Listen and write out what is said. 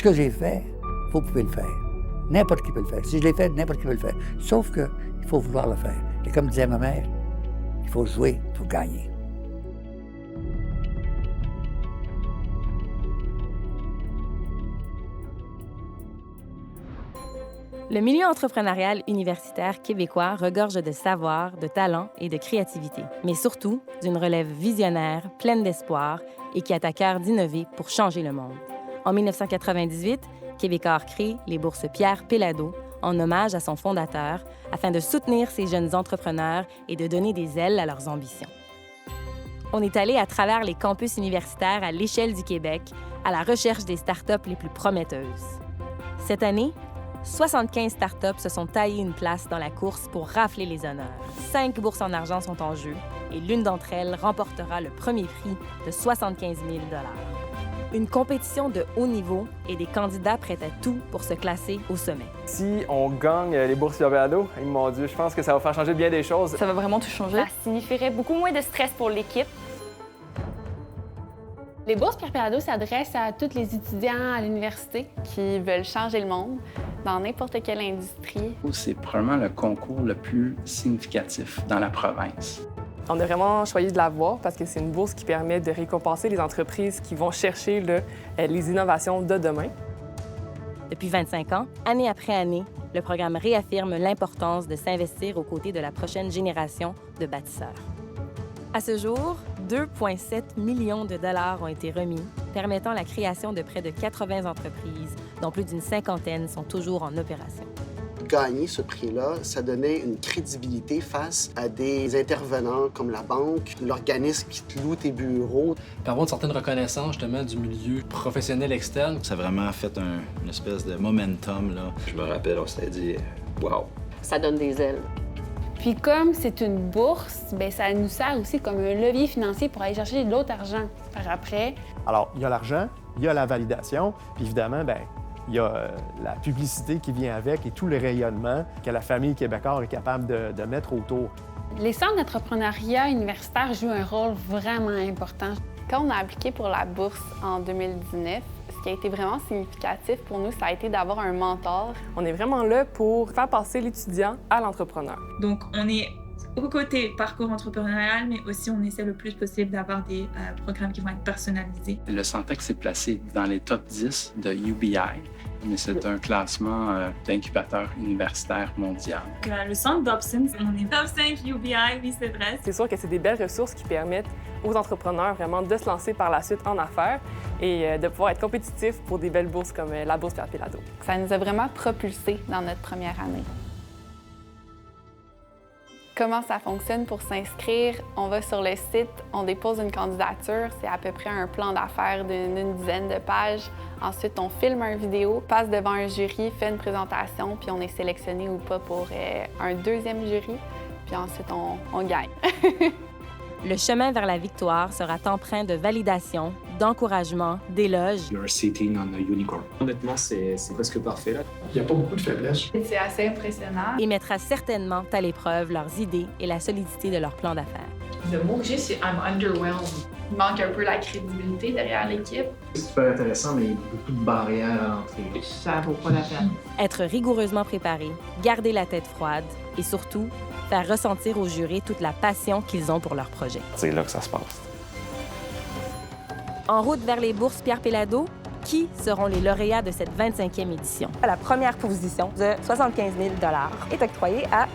Ce que j'ai fait, vous pouvez le faire. N'importe qui peut le faire. Si je l'ai fait, n'importe qui peut le faire. Sauf que il faut vouloir le faire. Et comme disait ma mère, il faut jouer, il faut gagner. Le milieu entrepreneurial universitaire québécois regorge de savoir, de talent et de créativité, mais surtout d'une relève visionnaire, pleine d'espoir et qui a à cœur d'innover pour changer le monde. En 1998, Québécois crée les bourses Pierre Péladeau en hommage à son fondateur afin de soutenir ces jeunes entrepreneurs et de donner des ailes à leurs ambitions. On est allé à travers les campus universitaires à l'échelle du Québec à la recherche des startups les plus prometteuses. Cette année, 75 startups se sont taillées une place dans la course pour rafler les honneurs. 5 bourses en argent sont en jeu et l'une d'entre elles remportera le premier prix de 75 000 $. Une compétition de haut niveau et des candidats prêts à tout pour se classer au sommet. Si on gagne les bourses Pierre Péladeau, mon Dieu, je pense que ça va faire changer bien des choses. Ça va vraiment tout changer. Ça signifierait beaucoup moins de stress pour l'équipe. Les bourses Pierre Péladeau s'adressent à tous les étudiants à l'université qui veulent changer le monde dans n'importe quelle industrie. C'est probablement le concours le plus significatif dans la province. On a vraiment choisi de l'avoir parce que c'est une bourse qui permet de récompenser les entreprises qui vont chercher les innovations de demain. Depuis 25 ans, année après année, le programme réaffirme l'importance de s'investir aux côtés de la prochaine génération de bâtisseurs. À ce jour, 2,7 millions de dollars ont été remis, permettant la création de près de 80 entreprises, dont plus d'une cinquantaine sont toujours en opération. Gagner ce prix-là, ça donnait une crédibilité face à des intervenants comme la banque, l'organisme qui te loue tes bureaux. Puis avoir une certaine reconnaissance, justement, du milieu professionnel externe. Ça a vraiment fait une espèce de momentum, là. Je me rappelle, on s'était dit « wow ». Ça donne des ailes. Puis comme c'est une bourse, bien, ça nous sert aussi comme un levier financier pour aller chercher de l'autre argent par après. Alors, il y a l'argent, il y a la validation, puis évidemment, bien, il y a la publicité qui vient avec et tout le rayonnement que la famille québécoise est capable de mettre autour. Les centres d'entrepreneuriat universitaire jouent un rôle vraiment important. Quand on a appliqué pour la bourse en 2019, ce qui a été vraiment significatif pour nous, ça a été d'avoir un mentor. On est vraiment là pour faire passer l'étudiant à l'entrepreneur. Donc, on est au côté parcours entrepreneurial, mais aussi on essaie le plus possible d'avoir des programmes qui vont être personnalisés. Le Centex s'est placé dans les top 10 de UBI, mais c'est un classement d'incubateur universitaire mondial. Le centre Dobson, on est top 5 UBI, oui, c'est vrai. C'est sûr que c'est des belles ressources qui permettent aux entrepreneurs vraiment de se lancer par la suite en affaires et de pouvoir être compétitifs pour des belles bourses comme la bourse Pierre Péladeau. Ça nous a vraiment propulsés dans notre première année. Comment ça fonctionne pour s'inscrire? On va sur le site, on dépose une candidature, c'est à peu près un plan d'affaires d'une dizaine de pages. Ensuite, on filme une vidéo, passe devant un jury, fait une présentation, puis on est sélectionné ou pas pour un deuxième jury, puis ensuite on gagne. Le chemin vers la victoire sera empreint de validation, d'encouragement, d'éloges. You're sitting on a unicorn. Honnêtement, c'est presque parfait, là. Il n'y a pas beaucoup de faiblesses. C'est assez impressionnant. Et mettra certainement à l'épreuve leurs idées et la solidité de leur plan d'affaires. Le mot que j'ai, c'est « I'm underwhelmed ». Il manque un peu la crédibilité derrière l'équipe. C'est super intéressant, mais il y a beaucoup de barrières à l'entrée. Ça vaut pas la peine. Être rigoureusement préparé, garder la tête froide et surtout, faire ressentir aux jurés toute la passion qu'ils ont pour leur projet. C'est là que ça se passe. En route vers les bourses Pierre Péladeau, qui seront les lauréats de cette 25e édition? La première position de 75 000 $ est octroyée à